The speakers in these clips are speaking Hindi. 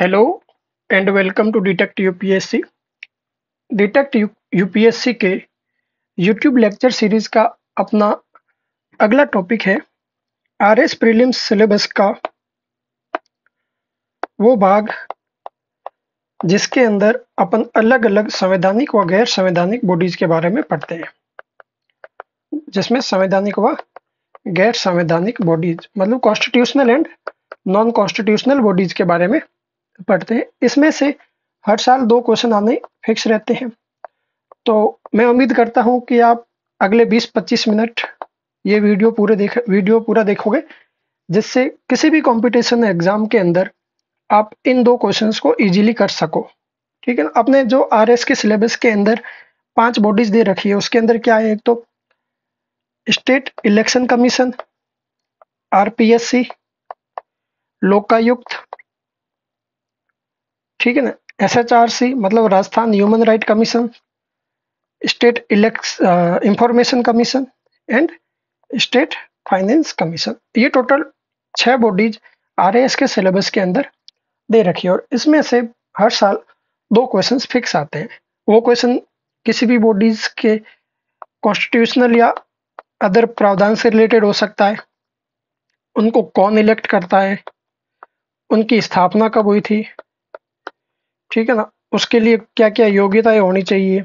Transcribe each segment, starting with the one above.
Hello and welcome to detect UPSC. Detect UPSC के यूट्यूब लेक्चर सीरीज का अपना अगला टॉपिक है आरएस प्रीलिम्स सिलेबस का वो भाग जिसके अंदर अपन अलग अलग संवैधानिक व गैर संवैधानिक बॉडीज के बारे में पढ़ते हैं, जिसमें संवैधानिक व गैर संवैधानिक बॉडीज मतलब constitutional and non constitutional bodies के बारे में पढ़ते हैं। इसमें से हर साल 2 क्वेश्चन आने फिक्स रहते हैं, तो मैं उम्मीद करता हूं कि आप अगले 20-25 मिनट ये वीडियो पूरा देखोगे, जिससे किसी भी कंपटीशन एग्जाम के अंदर आप इन 2 क्वेश्चंस को इजीली कर सको। ठीक है ना। अपने जो आरएस के सिलेबस के अंदर 5 बॉडीज दे रखी है, उसके अंदर क्या है, एक तो state election commission, RPSC, Lokayukta, ठीक है ना, एसएचआरसी मतलब Rajasthan human right commission, state information commission and state finance commission. ये टोटल 6 बॉडीज आरएएस के सिलेबस के अंदर दे रखी है और इसमें से हर साल 2 क्वेश्चंस फिक्स आते हैं। वो क्वेश्चन किसी भी बॉडीज के कॉन्स्टिट्यूशनल या अदर प्रावधान से रिलेटेड हो सकता है, उनको कौन इलेक्ट करता है, उनकी स्थापना कब हुई थी, ठीक है ना, उसके लिए क्या क्या योग्यताएं होनी चाहिए,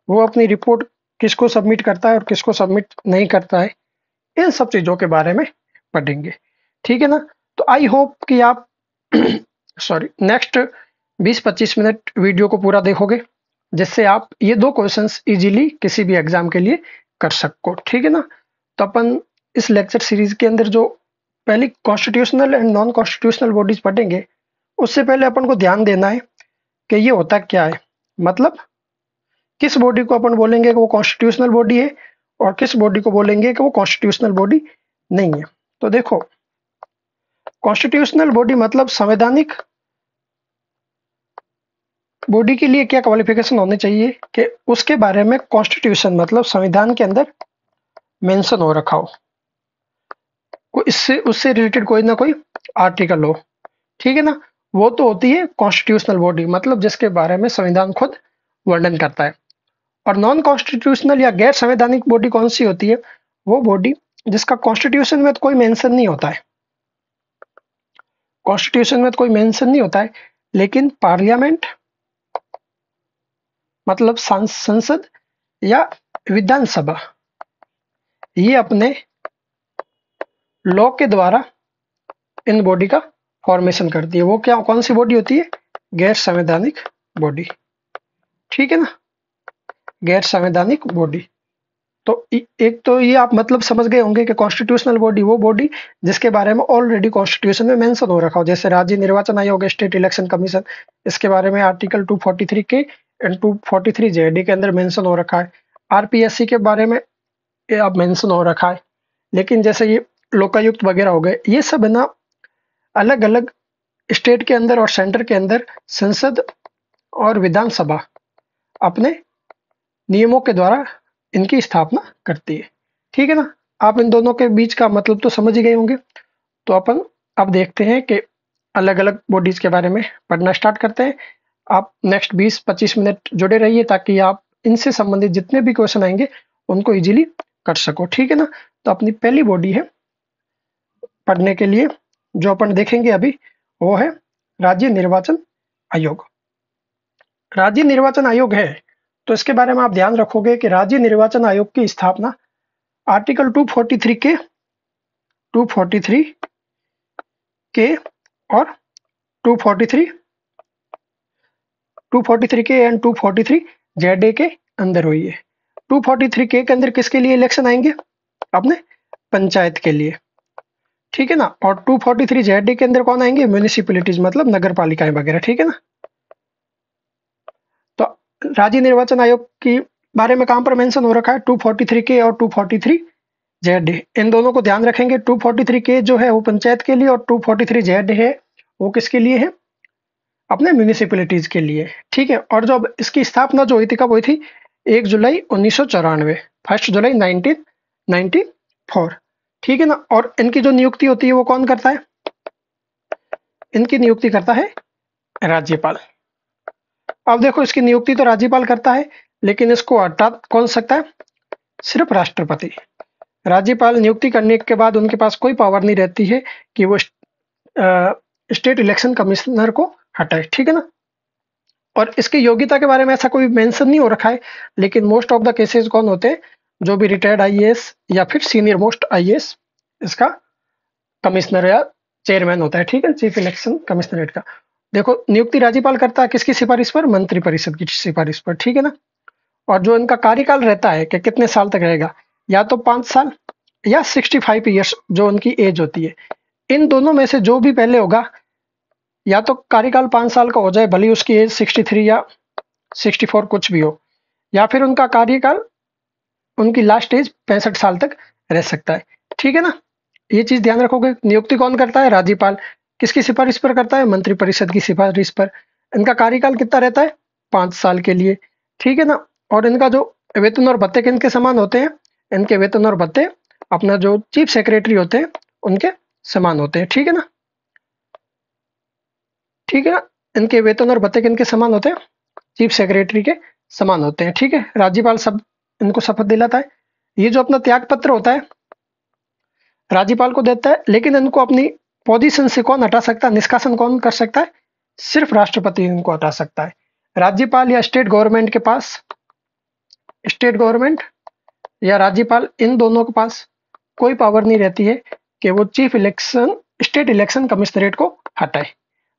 वो अपनी रिपोर्ट किसको सबमिट करता है और किसको सबमिट नहीं करता है, इन सब चीजों के बारे में पढ़ेंगे। ठीक है ना। तो आई होप कि आप नेक्स्ट 20-25 मिनट वीडियो को पूरा देखोगे, जिससे आप ये 2 क्वेश्चंस इजीली किसी भी एग्जाम के लिए कर सको। ठीक है ना। तो अपन इस लेक्चर सीरीज के अंदर जो पहली constitutional and non constitutional bodies पढ़ेंगे, उससे पहले अपन को ध्यान देना है कि ये होता क्या है, मतलब किस बॉडी को अपन बोलेंगे कि वो कॉन्स्टिट्यूशनल बॉडी है और किस बॉडी को बोलेंगे कि वो कॉन्स्टिट्यूशनल बॉडी नहीं है। तो देखो, कॉन्स्टिट्यूशनल बॉडी मतलब संवैधानिक बॉडी के लिए क्या क्वालिफिकेशन होने चाहिए कि उसके बारे में कॉन्स्टिट्यूशन मतलब संविधान के अंदर मेंशन हो रखा हो, इससे उससे रिलेटेड कोई ना कोई आर्टिकल हो। ठीक है ना। वो तो होती है कॉन्स्टिट्यूशनल बॉडी, मतलब जिसके बारे में संविधान खुद वर्णन करता है। और नॉन कॉन्स्टिट्यूशनल या गैर संवैधानिक बॉडी कौन सी होती है, वो बॉडी जिसका कॉन्स्टिट्यूशन में तो कोई मेंशन नहीं होता है, कॉन्स्टिट्यूशन में तो कोई मेंशन नहीं होता है, लेकिन पार्लियामेंट मतलब संसद या विधानसभा ये अपने लॉ के द्वारा इन बॉडी का फॉर्मेशन करती है। वो क्या कौन सी बॉडी होती है, गैर संवैधानिक बॉडी। ठीक है ना, गैर संवैधानिक बॉडी। तो एक तो ये आप मतलब समझ गए होंगे कि कॉन्स्टिट्यूशनल बॉडी वो बॉडी जिसके बारे में ऑलरेडी कॉन्स्टिट्यूशन में मेंशन हो रखा हो, जैसे राज्य निर्वाचन आयोग, स्टेट इलेक्शन कमीशन, इसके बारे में आर्टिकल 243 के एंड 243 जेडी के अंदर मेंशन हो रखा है। आरपीएससी के बारे में अब मेंशन हो रखा है। लेकिन जैसे ये लोकायुक्त वगैरह हो गए, ये सब है ना अलग अलग स्टेट के अंदर और सेंटर के अंदर संसद और विधानसभा अपने नियमों के द्वारा इनकी स्थापना करती है। ठीक है ना। आप इन दोनों के बीच का मतलब तो समझ ही गए होंगे। तो अपन अब देखते हैं कि अलग अलग बॉडीज के बारे में पढ़ना स्टार्ट करते हैं। आप नेक्स्ट 20-25 मिनट जुड़े रहिए ताकि आप इनसे संबंधित जितने भी क्वेश्चन आएंगे उनको इजीली कर सको। ठीक है ना। तो अपनी पहली बॉडी है पढ़ने के लिए जो अपन देखेंगे अभी, वो है राज्य निर्वाचन आयोग। राज्य निर्वाचन आयोग है तो इसके बारे में आप ध्यान रखोगे कि राज्य निर्वाचन आयोग की स्थापना आर्टिकल 243 के और 243 के एंड 243 जेड के अंदर हुई है। 243 के अंदर किसके लिए इलेक्शन आएंगे, अपने पंचायत के लिए। ठीक है ना। और 243 जेड के अंदर कौन आएंगे, म्यूनिसिपैलिटीज मतलब नगर पालिकाएं वगैरह। ठीक है ना। तो राज्य निर्वाचन आयोग के बारे में कहां पर मेंशन हो रखा है, 243 के और 243 जेड। इन दोनों को ध्यान रखेंगे। 243 के जो है वो पंचायत के लिए और 243 जेड है वो किसके लिए है, अपने म्यूनिसिपैलिटीज के लिए। ठीक है। और जो इसकी स्थापना जो हुई थी कब हुई थी, 1 जुलाई 1994, 1 जुलाई 1994। ठीक है ना। और इनकी जो नियुक्ति होती है वो कौन करता है, इनकी नियुक्ति करता है राज्यपाल। अब देखो इसकी नियुक्ति तो राज्यपाल करता है, लेकिन इसको हटा कौन सकता है? सिर्फ राष्ट्रपति। राज्यपाल नियुक्ति करने के बाद उनके पास कोई पावर नहीं रहती है कि वो स्टेट इलेक्शन कमिश्नर को हटाए, ठीक है ना। और इसकी योग्यता के बारे में ऐसा कोई मेंशन नहीं हो रखा है, लेकिन मोस्ट ऑफ द केसेस कौन होते हैं? जो भी रिटायर्ड आईएएस या फिर सीनियर मोस्ट आईएएस इसका कमिश्नर या चेयरमैन होता है, ठीक है, चीफ इलेक्शन कमिश्नरेट का। देखो नियुक्ति राज्यपाल करता है किसकी सिफारिश पर? मंत्रिपरिषद की सिफारिश पर, ठीक है ना। और जो इनका कार्यकाल रहता है कि कितने साल तक रहेगा, या तो 5 साल या 65 ईयर्स जो उनकी एज होती है। इन दोनों में से जो भी पहले होगा, या तो कार्यकाल 5 साल का हो जाए, भले उसकी एज 63 या 64 कुछ भी हो, या फिर उनका कार्यकाल उनकी लास्ट एज 65 साल तक रह सकता है, ठीक है ना। ये चीज ध्यान रखोगे। नियुक्ति कौन करता है? राज्यपाल। किसकी सिफारिश पर करता है? मंत्रिपरिषद की सिफारिश पर। इनका कार्यकाल कितना रहता है? 5 साल के लिए, ठीक है ना। और इनका जो वेतन और भत्ते किनके समान होते हैं? इनके वेतन और भत्ते अपना जो चीफ सेक्रेटरी होते हैं उनके समान होते हैं, ठीक है ना। ठीक है ना, इनके वेतन और भत्ते किनके समान होते हैं? चीफ सेक्रेटरी के समान होते हैं, ठीक है। राज्यपाल सब इनको शपथ दिलाता है। ये जो अपना त्याग पत्र होता है राज्यपाल को देता है, लेकिन इनको अपनी पोजीशन से कौन हटा सकता है? निष्कासन कौन कर सकता है? सिर्फ राष्ट्रपति इनको हटा सकता है। राज्यपाल या स्टेट गवर्नमेंट के पास, स्टेट गवर्नमेंट या राज्यपाल, इन दोनों के पास कोई पावर नहीं रहती है कि वो chief election state election commissionerate को हटाए।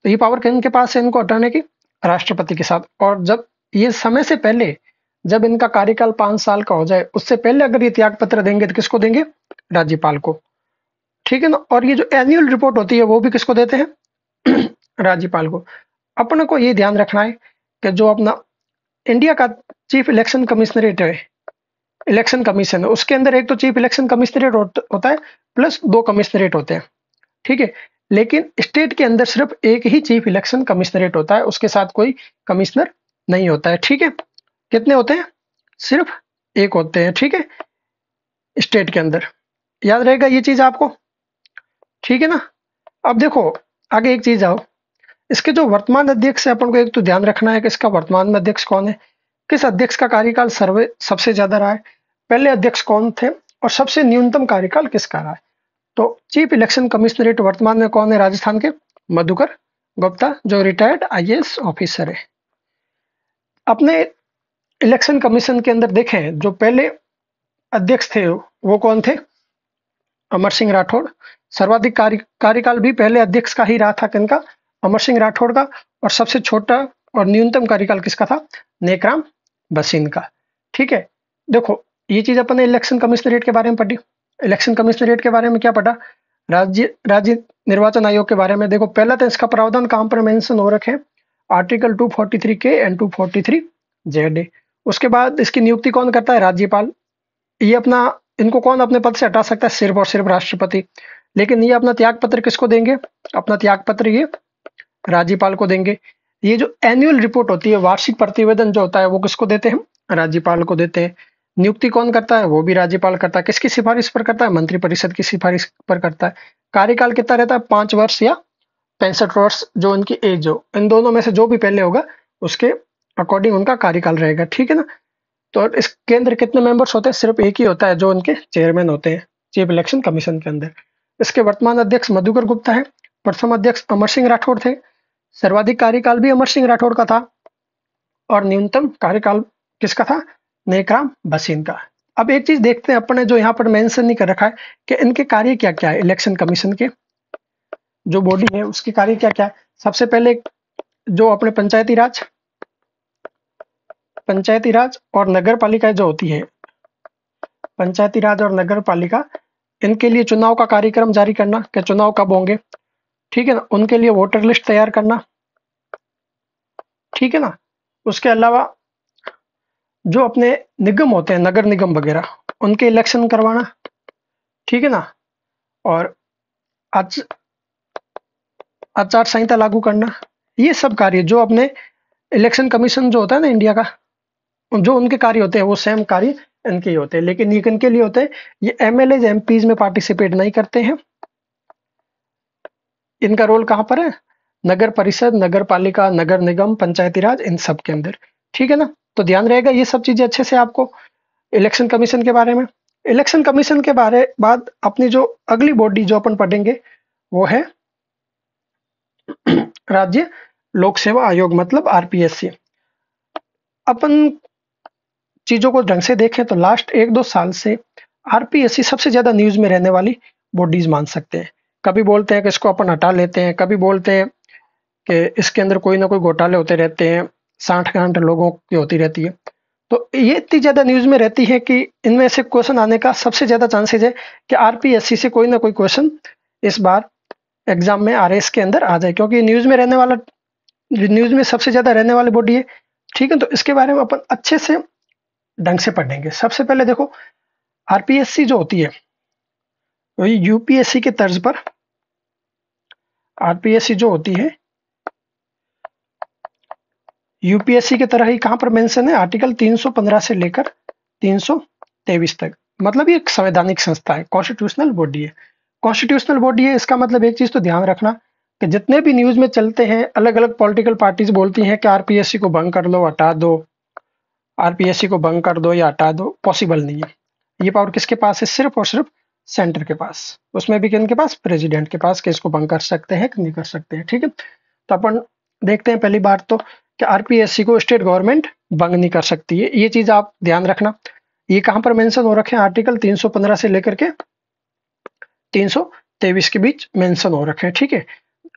तो ये पावर किनके पास है इनको हटाने की? राष्ट्रपति के साथ। और जब ये समय से पहले, जब इनका कार्यकाल 5 साल का हो जाए, उससे पहले अगर ये त्याग पत्र देंगे तो किसको देंगे? राज्यपाल को, ठीक है ना। और ये जो एनुअल रिपोर्ट होती है वो भी किसको देते हैं? राज्यपाल को। अपने को ये ध्यान रखना है कि जो अपना इंडिया का चीफ इलेक्शन कमिश्नरेट है, इलेक्शन कमीशन है, उसके अंदर एक तो चीफ इलेक्शन कमिश्नरेट होता है, प्लस 2 कमिश्नरेट होते हैं, ठीक है। लेकिन स्टेट के अंदर सिर्फ एक ही चीफ इलेक्शन कमिश्नरेट होता है, उसके साथ कोई कमिश्नर नहीं होता है, ठीक है। कितने होते हैं? सिर्फ एक होते हैं, ठीक है, स्टेट के अंदर। याद रहेगा ये चीज आपको, ठीक है ना। अब देखो आगे एक चीज आओ, इसके जो वर्तमान अध्यक्ष है अपन को एक तो ध्यान रखना है कि इसका वर्तमान में अध्यक्ष कौन है, किस अध्यक्ष का कार्यकाल सबसे ज्यादा रहा है, पहले अध्यक्ष कौन थे, और सबसे न्यूनतम कार्यकाल किसका रहा है। तो चीफ इलेक्शन कमिश्नरेट वर्तमान में कौन है? राजस्थान के मधुकर गुप्ता, जो रिटायर्ड आईएएस ऑफिसर है। अपने इलेक्शन कमीशन के अंदर देखें, जो पहले अध्यक्ष थे वो कौन थे? अमर सिंह राठौड़। सर्वाधिक कार्यकाल भी पहले अध्यक्ष का ही रहा था, किनका? अमर सिंह राठौड़ का। और सबसे छोटा और न्यूनतम कार्यकाल किसका था? नेकराम बसीन का, ठीक है। देखो ये चीज अपन ने इलेक्शन कमिश्नरेट के बारे में पढ़ी। इलेक्शन कमिश्नरेट के बारे में क्या पढ़ा? राज्य निर्वाचन आयोग के बारे में। देखो पहला तो इसका प्रावधान कहां पर मेंशन हो रखे हैं? आर्टिकल 243 के एंड 243 जेड। उसके बाद इसकी नियुक्ति कौन करता है? राज्यपाल। ये अपना इनको कौन अपने पद से हटा सकता है? सिर्फ और सिर्फ राष्ट्रपति। लेकिन ये अपना त्याग पत्र किसको देंगे? अपना त्याग पत्र ये राज्यपाल को देंगे। ये जो एनुअल रिपोर्ट होती है, वार्षिक प्रतिवेदन जो होता है, वो किसको देते हैं? राज्यपाल को देते हैं। नियुक्ति कौन करता है? वो भी राज्यपाल करता है। किसकी सिफारिश पर करता है? मंत्रिपरिषद की सिफारिश पर करता है। कार्यकाल कितना रहता है? 5 वर्ष या 65 वर्ष, जो उनकी एज हो। इन दोनों में से जो भी पहले होगा उसके अकॉर्डिंग उनका कार्यकाल रहेगा, ठीक है ना। तो इस केंद्र कितने मेंबर्स होते हैं? सिर्फ एक ही होता है, जो उनके चेयरमैन होते हैं चीफ इलेक्शन कमीशन के अंदर। इसके वर्तमान अध्यक्ष मधुकर गुप्ता है। प्रथम अध्यक्ष अमर सिंह राठौड़ थे। सर्वाधिक कार्यकाल भी अमर सिंह राठौड़ का था, और न्यूनतम कार्यकाल किसका था? नेकराम बसीन का। अब एक चीज देखते हैं अपने, जो यहाँ पर मेंशन नहीं कर रखा है कि इनके कार्य क्या क्या है। इलेक्शन कमीशन के जो बॉडी है उसके कार्य क्या क्या है। सबसे पहले जो अपने पंचायती राज और नगर पालिका जो होती है, पंचायती राज और नगर पालिका, इनके लिए चुनाव का कार्यक्रम जारी करना कि चुनाव कब होंगे, ठीक है ना। उनके लिए वोटर लिस्ट तैयार करना, ठीक है ना। उसके अलावा जो अपने निगम होते हैं, नगर निगम वगैरह, उनके इलेक्शन करवाना, ठीक है ना। और आचार संहिता लागू करना। ये सब कार्य जो अपने इलेक्शन कमीशन जो होता है ना इंडिया का, जो उनके कार्य होते हैं वो सेम कार्य इनके ही होते हैं। लेकिन ये किनके लिए होते हैं? ये एमएलए एमपीज में पार्टिसिपेट नहीं करते हैं। इनका रोल कहां पर है? नगर परिषद, नगर पालिका, नगर निगम, पंचायती राज, इन सब के अंदर। ठीक है ना, तो ध्यान रहेगा ये सब चीजें अच्छे से आपको इलेक्शन कमीशन के बारे में। इलेक्शन कमीशन के बारे बाद अपनी जो अगली बॉडी जो अपन पढ़ेंगे वो है राज्य लोक सेवा आयोग, मतलब आरपीएससी। अपन चीजों को ढंग से देखें तो लास्ट 1-2 साल से आरपीएससी सबसे ज्यादा न्यूज में रहने वाली बॉडीज मान सकते हैं। कभी बोलते हैं कि इसको अपन हटा लेते हैं, कभी बोलते हैं कि इसके अंदर कोई ना कोई घोटाले होते रहते हैं, 60 लोगों की होती रहती है। तो ये इतनी ज्यादा न्यूज में रहती है कि इनमें से क्वेश्चन आने का सबसे ज्यादा चांसेज है कि आरपीएससी से कोई ना कोई क्वेश्चन इस बार एग्जाम में आरएस के अंदर आ जाए, क्योंकि न्यूज में रहने वाला, न्यूज में सबसे ज्यादा रहने वाली बॉडी है। ठीक है, तो इसके बारे में अपन अच्छे से ढंग से पढ़ेंगे। सबसे पहले देखो, आरपीएससी जो होती है वही यूपीएससी के तर्ज पर आरपीएससी जो होती है यूपीएससी की तरह ही कहां पर मेंशन है, आर्टिकल 315 से लेकर 323 तक। मतलब ये एक संवैधानिक संस्था है, कॉन्स्टिट्यूशनल बॉडी है। कॉन्स्टिट्यूशनल बॉडी है, इसका मतलब एक चीज तो ध्यान रखना कि जितने भी न्यूज में चलते हैं, अलग अलग पॉलिटिकल पार्टीज बोलती हैं कि आरपीएससी को भंग कर दो, हटा दो, आरपीएससी को भंग कर दो या हटा दो, पॉसिबल नहीं है। ये पावर किसके पास है, सिर्फ और सिर्फ सेंटर के पास। उसमें भी किनके पास, प्रेसिडेंट के पास, कि इसको भंग कर सकते हैं कि नहीं कर सकते हैं। ठीक है, तो अपन देखते हैं पहली बात तो कि आरपीएससी को स्टेट गवर्नमेंट भंग नहीं कर सकती है, ये चीज आप ध्यान रखना। ये कहां पर मेंशन हो रखे हैं, आर्टिकल 315 से लेकर के 323 के बीच मेंशन हो रखे हैं। ठीक है,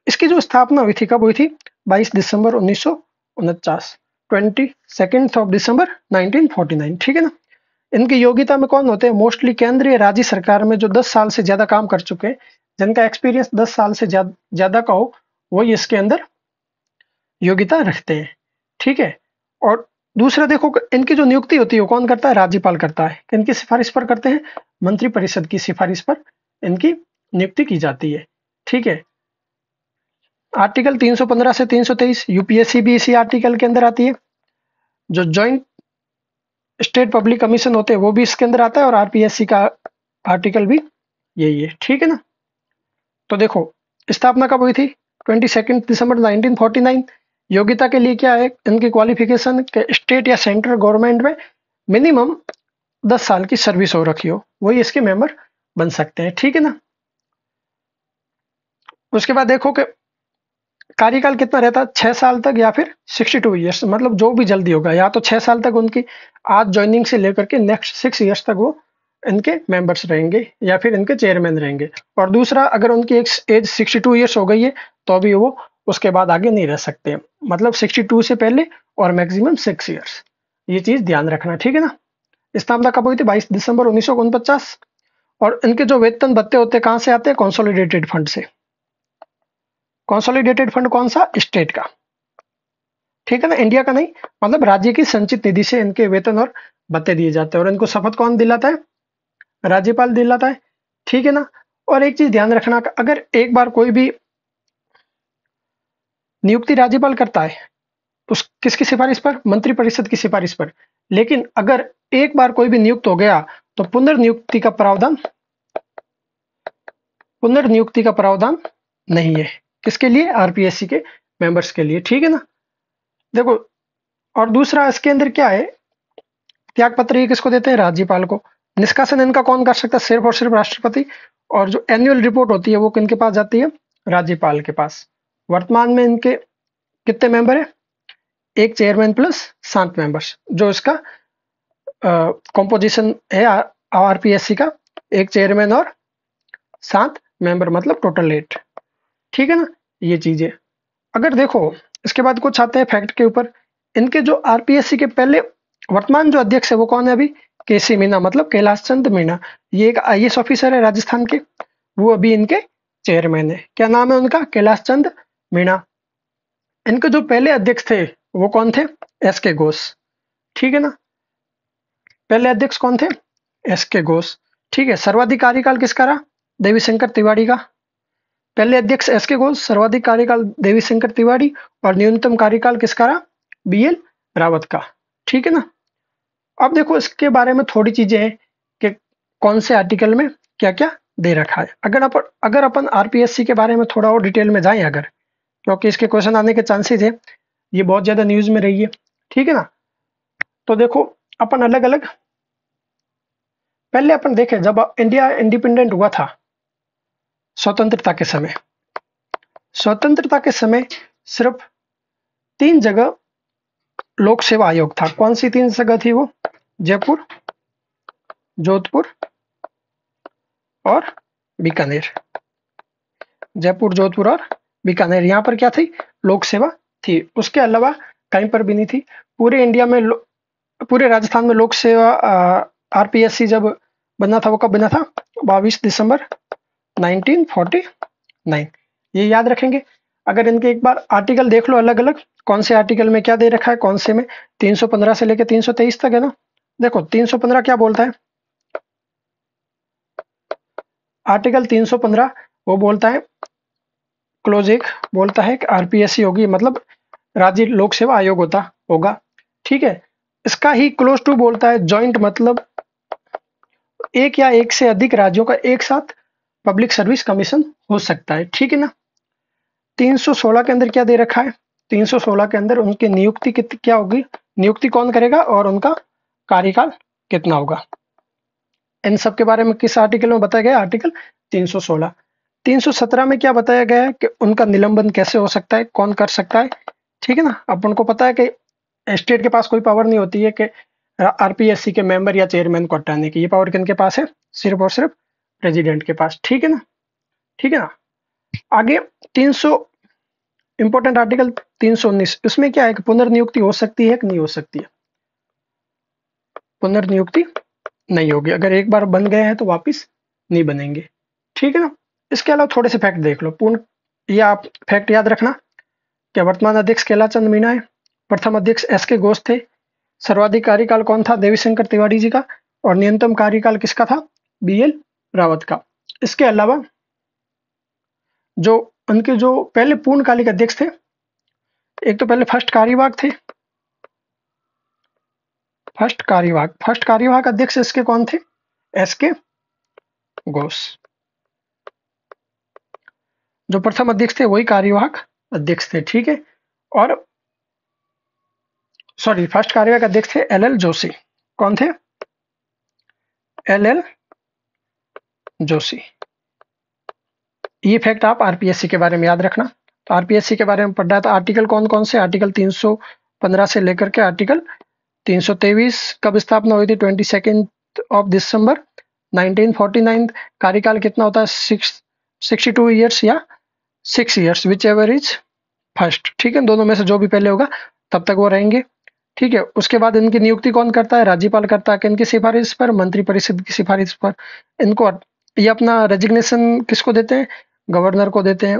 इसकी जो स्थापना हुई थी, कब हुई थी, 22 दिसंबर 1949, 22 दिसंबर 1949। ठीक है ना, इनकी योग्यता में कौन होते हैं, मोस्टली केंद्रीय राज्य सरकार में जो 10 साल से ज्यादा काम कर चुके हैं, जिनका एक्सपीरियंस 10 साल से ज्यादा का हो, वही इसके अंदर योग्यता रखते हैं। ठीक है, और दूसरा देखो, इनकी जो नियुक्ति होती है वो कौन करता है, राज्यपाल करता है। इनकी सिफारिश पर करते हैं, मंत्रिपरिषद की सिफारिश पर इनकी नियुक्ति की जाती है। ठीक है, आर्टिकल 315 से 323, यूपीएससी भी इसी आर्टिकल के अंदर आती है। जो ज्वाइंट स्टेट पब्लिक कमीशन होते हैं वो भी इसके अंदर आता है, और आरपीएससी का आर्टिकल भी यही है। ठीक है ना, तो देखो स्थापना कब हुई थी, 22 दिसंबर 1949। योग्यता के लिए क्या है, इनकी क्वालिफिकेशन के स्टेट या सेंट्रल गवर्नमेंट में मिनिमम 10 साल की सर्विस हो रखी हो, वही इसके मेंबर बन सकते हैं। ठीक है ना, उसके बाद देखो कि कार्यकाल कितना रहता है, 6 साल तक या फिर 62 ईयर्स, मतलब जो भी जल्दी होगा, या तो 6 साल तक उनकी आज ज्वाइनिंग से लेकर के नेक्स्ट 6 ईयर्स तक वो इनके मेंबर्स रहेंगे या फिर इनके चेयरमैन रहेंगे। और दूसरा, अगर उनकी एज 62 ईयर्स हो गई है तो अभी वो उसके बाद आगे नहीं रह सकते, मतलब 62 से पहले और मैक्सिमम 6 ईयर्स, ये चीज ध्यान रखना। ठीक है ना, स्थापना कब हुई थी, 22 दिसंबर 1949। और इनके जो वेतन भत्ते होते हैं कहां से आते हैं, कंसोलिडेटेड फंड से। कंसोलिडेटेड फंड कौन सा, स्टेट का। ठीक है ना, इंडिया का नहीं, मतलब राज्य की संचित निधि से इनके वेतन और भत्ते दिए जाते हैं। और इनको शपथ कौन दिलाता है, राज्यपाल दिलाता है। ठीक है ना, और एक चीज ध्यान रखना, अगर एक बार कोई भी नियुक्ति राज्यपाल करता है उस किसकी सिफारिश पर, मंत्रिपरिषद की सिफारिश पर। लेकिन अगर एक बार कोई भी नियुक्त हो गया तो पुनर्नियुक्ति का प्रावधान नहीं है, किसके लिए, आरपीएससी के मेंबर्स के लिए। ठीक है ना, देखो, और दूसरा इसके अंदर क्या है, त्याग पत्र ये किसको देते हैं, राज्यपाल को। निष्कासन इनका कौन कर सकता है, सिर्फ और सिर्फ राष्ट्रपति। और जो एनुअल रिपोर्ट होती है वो किनके पास जाती है, राज्यपाल के पास। वर्तमान में इनके कितने मेंबर है, एक चेयरमैन प्लस 7 मेंबर्स। जो इसका कॉम्पोजिशन है आरपीएससी का, एक चेयरमैन और 7 मेंबर, मतलब टोटल 8। ठीक है ना, ये चीजें अगर देखो, इसके बाद कुछ आते हैं फैक्ट के ऊपर। इनके जो आरपीएससी के पहले वर्तमान जो अध्यक्ष है वो कौन है अभी, केसी मीना, मतलब कैलाश चंद मीणा। ये एक आईएएस ऑफिसर है राजस्थान के, वो अभी इनके चेयरमैन है। क्या नाम है उनका, कैलाश चंद मीणा। इनके जो पहले अध्यक्ष थे वो कौन थे, एस के घोष। ठीक है ना, पहले अध्यक्ष कौन थे, एस के घोष। ठीक है, सर्वाधिक कार्यकाल किसका रहा, देवी शंकर तिवारी का। पहले अध्यक्ष एस के घोष, सर्वाधिक कार्यकाल देवी शंकर तिवारी, और न्यूनतम कार्यकाल किसका रहा, बीएल रावत का। ठीक है ना, अब देखो इसके बारे में थोड़ी चीजें हैं कि कौन से आर्टिकल में क्या क्या दे रखा है। अगर अपन आरपीएससी के बारे में थोड़ा और डिटेल में जाएं अगर, क्योंकि इसके क्वेश्चन आने के चांसेस है, ये बहुत ज्यादा न्यूज में रही है, ठीक है ना। तो देखो अपन अलग अलग, पहले अपन देखें जब इंडिया इंडिपेंडेंट हुआ था, स्वतंत्रता के समय, स्वतंत्रता के समय सिर्फ 3 जगह लोक सेवा आयोग था। कौन सी 3 जगह थी वो? जयपुर, जोधपुर और बीकानेर। जयपुर, जोधपुर और बीकानेर, यहाँ पर क्या थी? लोक सेवा थी। उसके अलावा कहीं पर भी नहीं थी। पूरे इंडिया में पूरे राजस्थान में लोक सेवा आरपीएससी जब बना था, वो कब बना था? 22 दिसंबर 1949। ये याद रखेंगे। अगर इनके एक बार आर्टिकल देख लो अलग अलग, कौन से आर्टिकल में क्या दे रखा है, कौन से में 315 से लेकर 323 तक है ना। देखो 315 क्या बोलता है? आर्टिकल 315 वो बोलता है, क्लोज एक बोलता है कि आरपीएससी होगी, मतलब राज्य लोक सेवा आयोग होगा, ठीक है। इसका ही क्लोज टू बोलता है जॉइंट, मतलब एक या एक से अधिक राज्यों का एक साथ पब्लिक सर्विस कमीशन हो सकता है, ठीक है ना। 316 के अंदर क्या दे रखा है? 316 के अंदर उनकी नियुक्ति क्या होगी, नियुक्ति कौन करेगा और उनका कार्यकाल कितना होगा, इन सब के बारे में किस आर्टिकल में बताया गया? आर्टिकल 316। 317 में क्या बताया गया है कि उनका निलंबन कैसे हो सकता है, कौन कर सकता है, ठीक है ना। अपन को पता है कि स्टेट के पास कोई पावर नहीं होती है कि आरपीएससी के मेंबर या चेयरमैन को हटाने की। ये पावर किनके पास है? सिर्फ और सिर्फ प्रेसिडेंट के पास, ठीक है ना, ठीक है ना। आगे 300 इंपॉर्टेंट आर्टिकल 319, इसमें क्या है कि पुनर्नियुक्ति हो सकती है कि नहीं हो सकती है? पुनर्नियुक्ति नहीं होगी, अगर एक बार बन गए हैं तो वापिस नहीं बनेंगे, ठीक है ना। इसके अलावा थोड़े से फैक्ट देख लो। पूर्ण, ये आप फैक्ट याद रखना कि वर्तमान अध्यक्ष कैलाचंद मीणा है, प्रथम अध्यक्ष एस के घोष थे, सर्वाधिक कार्यकाल कौन था? देवीशंकर तिवारी जी का, और न्यूनतम कार्यकाल किसका था? बीएल रावत का। इसके अलावा जो उनके जो पहले पूर्णकालिक अध्यक्ष थे, एक तो पहले फर्स्ट कार्यवाहक थे, फर्स्ट कार्यवाहक अध्यक्ष इसके कौन थे? एस के घोष। जो प्रथम अध्यक्ष थे वही कार्यवाहक अध्यक्ष थे, ठीक है। और सॉरी, फर्स्ट कार्यवाहक अध्यक्ष थे एल जोशी। कौन थे? एल जोशी। ये फैक्ट आप आरपीएससी के बारे में याद रखना। तो आरपीएससी के बारे में पढ़ना है तो आर्टिकल कौन कौन से? आर्टिकल 315 से लेकर के आर्टिकल 323। कब स्थापना हुई थी? 22 दिसंबर 1949। कार्यकाल कितना होता है? 62 ईयर्स या 6 years, which ever is first, ठीक है। दोनों में से जो भी पहले होगा तब तक वो रहेंगे, ठीक है। उसके बाद इनकी नियुक्ति कौन करता है? राज्यपाल करता है। किनकी सिफारिश पर? मंत्रिपरिषद की सिफारिश पर। इनको ये अपना रेजिग्नेशन किसको देते हैं? गवर्नर को देते हैं,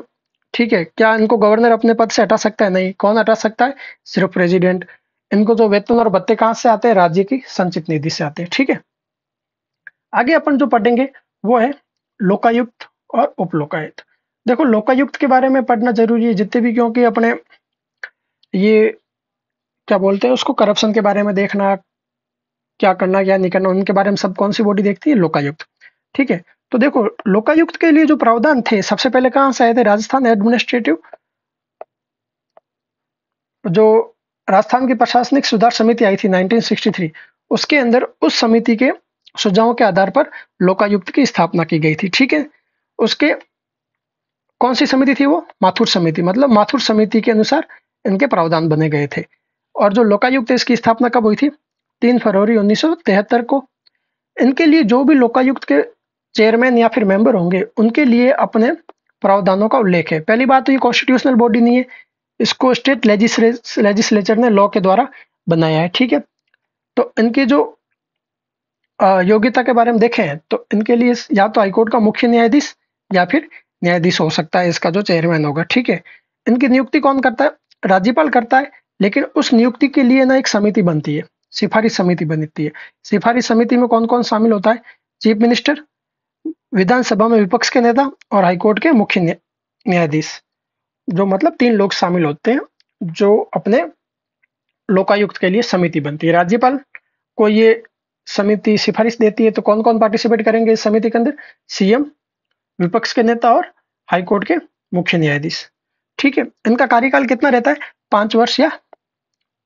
ठीक है। क्या इनको गवर्नर अपने पद से हटा सकता है? नहीं। कौन हटा सकता है? सिर्फ प्रेसिडेंट। इनको जो वेतन और भत्ते कहां से आते हैं? राज्य की संचित निधि से आते हैं, ठीक है। आगे अपन जो पढ़ेंगे वो है लोकायुक्त और उप लोकायुक्त। देखो लोकायुक्त के बारे में पढ़ना जरूरी है जितने भी, क्योंकि अपने ये क्या बोलते हैं उसको, करप्शन के बारे में देखना, क्या करना क्या नहीं करना, उनके बारे में सब कौन सी बॉडी देखती है? लोकायुक्त, ठीक है। तो देखो लोकायुक्त के लिए जो प्रावधान थे सबसे पहले कहां से आए थे? राजस्थान एडमिनिस्ट्रेटिव, जो राजस्थान की प्रशासनिक सुधार समिति आई थी 1963, उसके अंदर उस समिति के सुझावों के आधार पर लोकायुक्त की स्थापना की गई थी, ठीक है। उसके कौन सी समिति थी वो? माथुर समिति, मतलब माथुर समिति के अनुसार इनके प्रावधान बने गए थे। और जो लोकायुक्त है इसकी स्थापना कब हुई थी? 3 फरवरी 1973 को। इनके लिए जो भी लोकायुक्त के चेयरमैन या फिर मेंबर होंगे उनके लिए अपने प्रावधानों का उल्लेख है। पहली बात तो ये कॉन्स्टिट्यूशनल बॉडी नहीं है, इसको स्टेट लेजिस्लेचर ने लॉ के द्वारा बनाया है, ठीक है। तो इनके जो योग्यता के बारे में देखें तो इनके लिए या तो हाईकोर्ट का मुख्य न्यायाधीश या फिर न्यायाधीश हो सकता है इसका जो चेयरमैन होगा, ठीक है। इनकी नियुक्ति कौन करता है? राज्यपाल करता है, लेकिन उस नियुक्ति के लिए ना एक समिति बनती है, सिफारिश समिति बनती है। सिफारिश समिति में कौन कौन शामिल होता है? चीफ मिनिस्टर, विधानसभा में विपक्ष के नेता और हाईकोर्ट के मुख्य न्यायाधीश, जो मतलब 3 लोग शामिल होते हैं जो अपने लोकायुक्त के लिए समिति बनती है। राज्यपाल को ये समिति सिफारिश देती है, तो कौन कौन पार्टिसिपेट करेंगे इस समिति के अंदर? सीएम, विपक्ष के नेता और हाईकोर्ट के मुख्य न्यायाधीश, ठीक है, इनका कार्यकाल कितना रहता है, 5 वर्ष या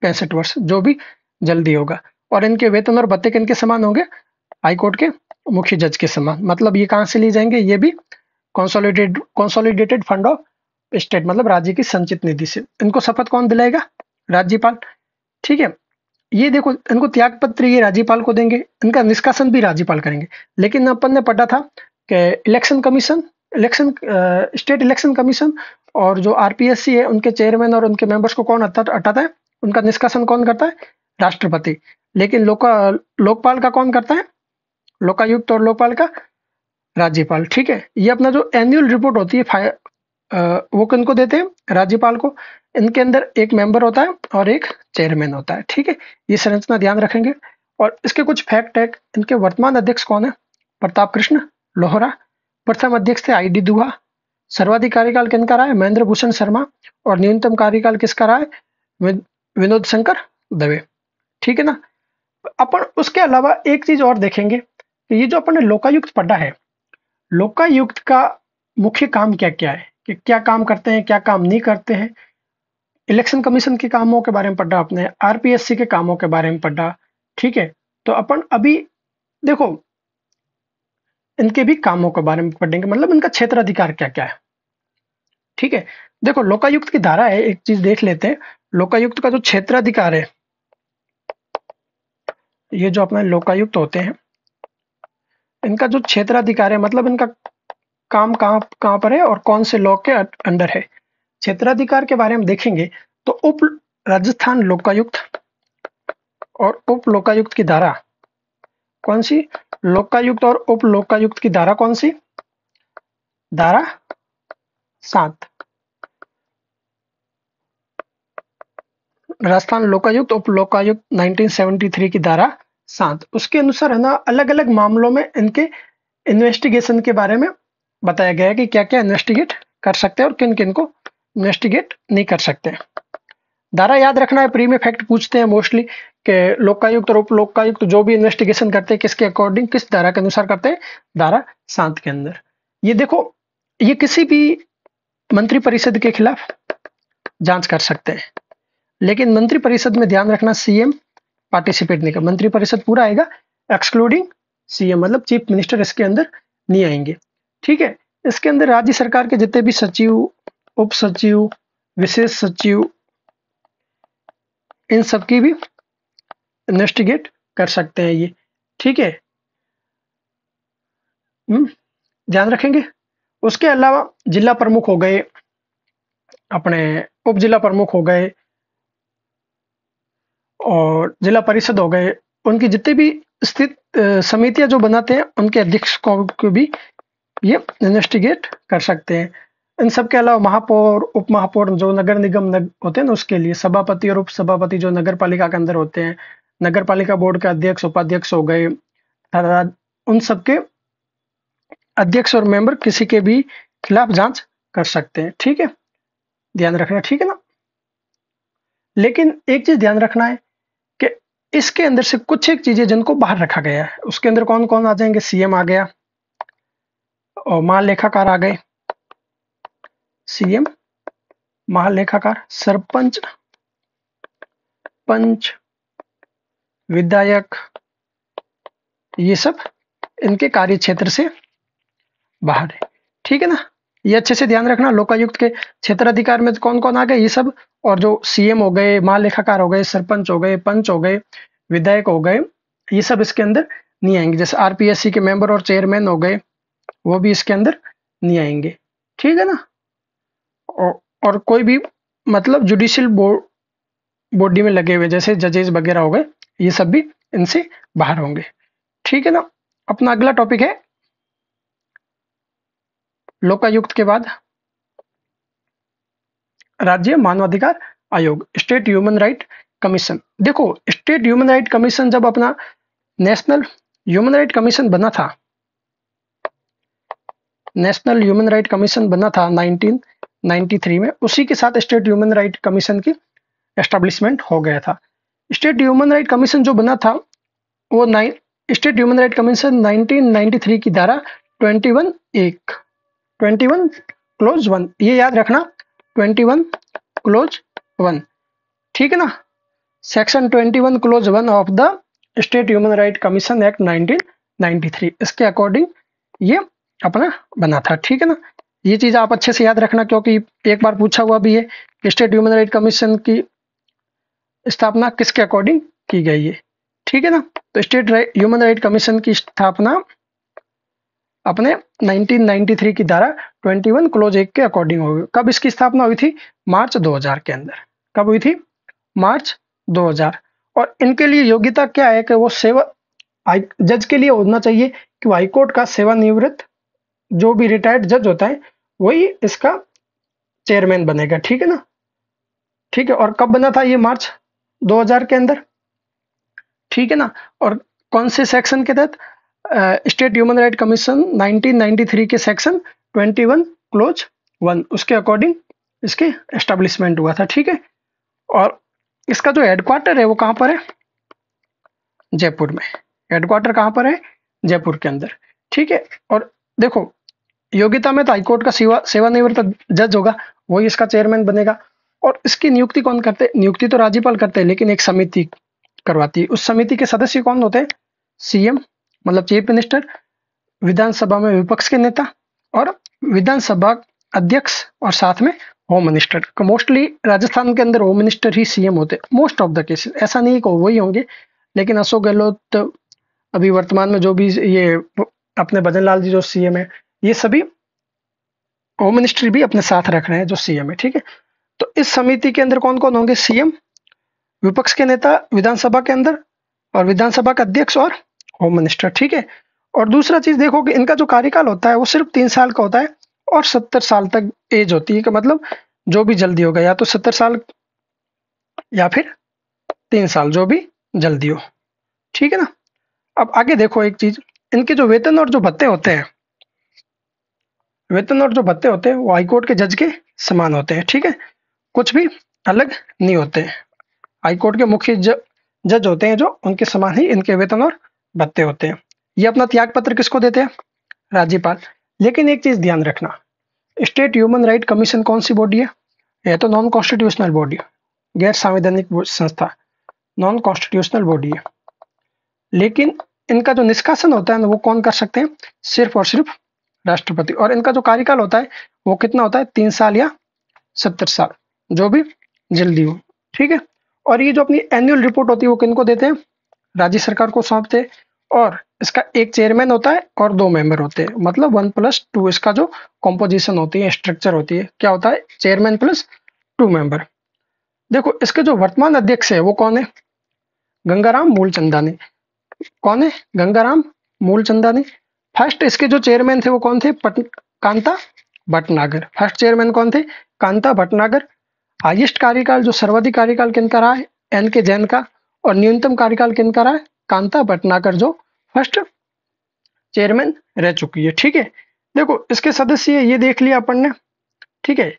65 वर्ष, जो भी जल्दी होगा। और इनके वेतन और भत्ते किनके समान होंगे, हाईकोर्ट के मुख्य जज के समान। मतलब ये कहां से लिए जाएंगे, ये भी कंसोलिडेटेड फंड ऑफ स्टेट, मतलब राज्य की संचित निधि से। इनको शपथ कौन दिलाएगा, राज्यपाल। ठीक है, ये देखो इनको त्याग पत्र ये राज्यपाल को देंगे, इनका निष्कासन भी राज्यपाल करेंगे। लेकिन अपन ने पढ़ा था कि स्टेट इलेक्शन कमीशन और जो आरपीएससी है उनके चेयरमैन और उनके मेंबर्स को कौन हटाता है, उनका निष्कासन कौन करता है, राष्ट्रपति। लेकिन लोकपाल का कौन करता है, लोकायुक्त और लोकपाल का राज्यपाल। ठीक है, ये अपना जो एनुअल रिपोर्ट होती है वो किनको देते हैं, राज्यपाल को। इनके अंदर एक मेंबर होता है और एक चेयरमैन होता है। ठीक है, ये संरचना ध्यान रखेंगे। और इसके कुछ फैक्ट है, इनके वर्तमान अध्यक्ष कौन है, प्रताप कृष्ण लोहरा। प्रथम अध्यक्ष थे आईडी दुआ। सर्वाधिक कार्यकाल किनका रहा है, महेंद्र भूषण शर्मा। और न्यूनतम कार्यकाल किसका रहा है, विनोद शंकर दवे। ठीक है ना। अपन उसके अलावा एक चीज और देखेंगे कि ये जो अपन ने लोकायुक्त पढ़ा है, लोकायुक्त का मुख्य काम क्या क्या है, कि क्या काम करते हैं, क्या काम नहीं करते हैं। इलेक्शन कमीशन के कामों के बारे में पढ़ा आपने, आरपीएससी के कामों के बारे में पढ़ा। ठीक है, तो अपन अभी देखो इनके भी कामों के बारे में पढ़ेंगे, मतलब इनका क्षेत्राधिकार क्या क्या है। ठीक है, देखो लोकायुक्त की धारा है, एक चीज देख लेते हैं। लोकायुक्त का जो क्षेत्राधिकार है, ये जो अपने लोकायुक्त होते हैं, इनका जो क्षेत्राधिकार है, मतलब इनका काम कहां कहां पर है और कौन से लॉ के अंडर है। क्षेत्राधिकार के बारे में देखेंगे तो उप राजस्थान लोकायुक्त और उप लोकायुक्त की धारा कौन सी, लोकायुक्त और उप लोकायुक्त की धारा कौन सी, धारा 7। राजस्थान लोकायुक्त उप लोकायुक्त 1973 की धारा 7, उसके अनुसार है ना, अलग अलग मामलों में इनके इन्वेस्टिगेशन के बारे में बताया गया है कि क्या क्या इन्वेस्टिगेट कर सकते हैं और किन किन को इन्वेस्टिगेट नहीं कर सकते। धारा याद रखना है, प्री में फैक्ट पूछते हैं मोस्टली कि लोकायुक्त और उप लोकायुक्त जो भी इन्वेस्टिगेशन करते हैं किसके अकॉर्डिंग, किस धारा के अनुसार करते हैं, धारा 7 के अंदर। ये देखो, ये किसी भी मंत्री परिषद के खिलाफ जांच कर सकते हैं, लेकिन मंत्री परिषद में ध्यान रखना सीएम पार्टिसिपेट नहीं कर, मंत्री परिषद पूरा आएगा एक्सक्लूडिंग सीएम, मतलब चीफ मिनिस्टर इसके अंदर नहीं आएंगे। ठीक है, इसके अंदर राज्य सरकार के जितने भी सचिव, उप सचिव, विशेष सचिव, इन सबकी भी इन्वेस्टिगेट कर सकते हैं ये। ठीक है, ध्यान रखेंगे। उसके अलावा जिला प्रमुख हो गए, अपने उप जिला प्रमुख हो गए और जिला परिषद हो गए, उनकी जितनी भी स्थित समितियां जो बनाते हैं उनके अध्यक्ष को भी ये इन्वेस्टिगेट कर सकते हैं। इन सब के अलावा महापौर, उप महापौर जो नगर निगम होते हैं ना, उसके लिए सभापति और उप सभापति जो नगर पालिका के अंदर होते हैं, नगर पालिका बोर्ड के अध्यक्ष उपाध्यक्ष हो गए, उन सबके अध्यक्ष और मेंबर किसी के भी खिलाफ जांच कर सकते हैं। ठीक है, ध्यान रखना। ठीक है ना। लेकिन एक चीज ध्यान रखना है कि इसके अंदर से कुछ एक चीजें जिनको बाहर रखा गया है, उसके अंदर कौन कौन आ जाएंगे, सीएम आ गया और महालेखाकार आ गए, सीएम, महालेखाकार, सरपंच, पंच, विधायक, ये सब इनके कार्य क्षेत्र से बाहर है। ठीक है ना, ये अच्छे से ध्यान रखना। लोकायुक्त के क्षेत्राधिकार में कौन कौन आ गए ये सब, और जो सीएम हो गए, महालेखाकार हो गए, सरपंच हो गए, पंच हो गए, विधायक हो गए, ये सब इसके अंदर नहीं आएंगे। जैसे आरपीएससी के मेंबर और चेयरमैन हो गए, वो भी इसके अंदर नहीं आएंगे। ठीक है ना। और कोई भी मतलब जुडिशियल बॉडी में लगे हुए जैसे जजेस वगैरह हो गए, ये सब भी इनसे बाहर होंगे। ठीक है ना। अपना अगला टॉपिक है लोकायुक्त के बाद राज्य मानवाधिकार आयोग, स्टेट ह्यूमन राइट कमीशन। देखो स्टेट ह्यूमन राइट कमीशन जब अपना नेशनल ह्यूमन राइट कमीशन बना था, नेशनल ह्यूमन राइट कमीशन बना था 1993 में, उसी के साथ स्टेट ह्यूमन राइट कमीशन की एस्टेब्लिशमेंट हो गया था। स्टेट ह्यूमन राइट कमीशन जो बना था वो स्टेट ह्यूमन राइट कमीशन 1993 की धारा 21 क्लोज 1, ये याद रखना, 21 क्लोज 1, ठीक है ना। Section 21 close 1 of the state human right commission act 1993, इसके अकॉर्डिंग ये अपना बना था, ठीक है ना। ये चीज आप अच्छे से याद रखना, क्योंकि एक बार पूछा हुआ भी है कि स्टेट ह्यूमन राइट कमीशन की स्थापना किसके अकॉर्डिंग की गई है, ठीक है ना। तो स्टेट ह्यूमन राइट कमीशन की स्थापना अपने 1993 की धारा 21 क्लोज 1 के अकॉर्डिंग हुई। कब इसकी स्थापना हुई थी? मार्च 2000 के अंदर। कब हुई थी? मार्च 2000। और इनके लिए योग्यता क्या है कि वो जज के लिए होना चाहिए कि हाईकोर्ट का सेवानिवृत्त जो भी रिटायर्ड जज होता है वही इसका चेयरमैन बनेगा, ठीक है ना। ठीक है, और कब बना था ये? मार्च 2000 के अंदर, ठीक है ना। और कौन से सेक्शन के तहत? स्टेट ह्यूमन राइट कमीशन 1993 के सेक्शन 21 क्लोज 1, उसके अकॉर्डिंग इसके एस्टेब्लिशमेंट हुआ था, ठीक है। और इसका जो हेडक्वार्टर है वो कहां पर है? जयपुर में। हेडक्वार्टर कहां पर है? जयपुर के अंदर, ठीक है। और देखो, योग्यता में तो हाईकोर्ट का सेवानिवृत्त जज होगा, वही इसका चेयरमैन बनेगा। और इसकी नियुक्ति कौन करते हैं? नियुक्ति तो राज्यपाल करते हैं, लेकिन एक समिति करवाती है। उस समिति के सदस्य कौन होते हैं? सीएम मतलब चीफ मिनिस्टर, विधानसभा में विपक्ष के नेता, और विधानसभा अध्यक्ष, और साथ में होम मिनिस्टर। मोस्टली राजस्थान के अंदर होम मिनिस्टर ही सीएम होते हैं मोस्ट ऑफ द केसेस, ऐसा नहीं कि वही होंगे, लेकिन अशोक गहलोत अभी वर्तमान में जो भी ये अपने भजन लाल जी जो सीएम है, ये सभी होम मिनिस्ट्री भी अपने साथ रख रहे हैं जो सीएम है, ठीक है। तो इस समिति के अंदर कौन कौन होंगे? सीएम, विपक्ष के नेता विधानसभा के अंदर, और विधानसभा का अध्यक्ष, और होम मिनिस्टर, ठीक है। और दूसरा चीज देखो कि इनका जो कार्यकाल होता है वो सिर्फ 3 साल का होता है, और 70 साल तक एज होती है, कि मतलब जो भी जल्दी होगा या तो 70 साल या फिर 3 साल, जो भी जल्दी हो, ठीक है ना। अब आगे देखो एक चीज, इनके जो वेतन और जो भत्ते होते हैं, वेतन और जो भत्ते होते हैं वो हाईकोर्ट के जज के समान होते हैं, ठीक है, कुछ भी अलग नहीं होते हैं। हाईकोर्ट के मुख्य जज होते हैं जो, उनके समान ही इनके वेतन और भत्ते होते हैं। ये अपना त्याग पत्र किसको देते हैं? राज्यपाल। लेकिन एक चीज ध्यान रखना, स्टेट ह्यूमन राइट कमीशन कौन सी बॉडी है? यह तो नॉन कॉन्स्टिट्यूशनल बॉडी, गैर संवैधानिक संस्था, नॉन कॉन्स्टिट्यूशनल बॉडी है। लेकिन इनका जो निष्कासन होता है ना, वो कौन कर सकते हैं? सिर्फ और सिर्फ राष्ट्रपति। और इनका जो कार्यकाल होता है वो कितना होता है? 3 साल या 70 साल, जो भी जल्दी हो, ठीक है। और ये जो अपनी एनुअल रिपोर्ट होती है वो किनको देते हैं? राज्य सरकार को सौंपते हैं। और इसका एक चेयरमैन होता है और 2 मेंबर होते हैं, मतलब 1+2 इसका जो कॉम्पोजिशन होती है, स्ट्रक्चर होती है, क्या होता है? Chairman plus 2 member. देखो, इसके जो वर्तमान अध्यक्ष है वो कौन है? गंगाराम मूलचंदानी। कौन है? गंगाराम मूलचंदानी। फर्स्ट इसके जो चेयरमैन थे वो कौन थे? कांता भटनागर। फर्स्ट चेयरमैन कौन थे? कांता भटनागर। हाईएस्ट कार्यकाल, जो सर्वाधिक कार्यकाल किनका रहा है? एन.के. जैन का। और न्यूनतम कार्यकाल किनका रहा है? कांता भटनागर, जो फर्स्ट चेयरमैन रह चुकी है, ठीक है। देखो, इसके सदस्य ये देख लिया अपन ने, ठीक है।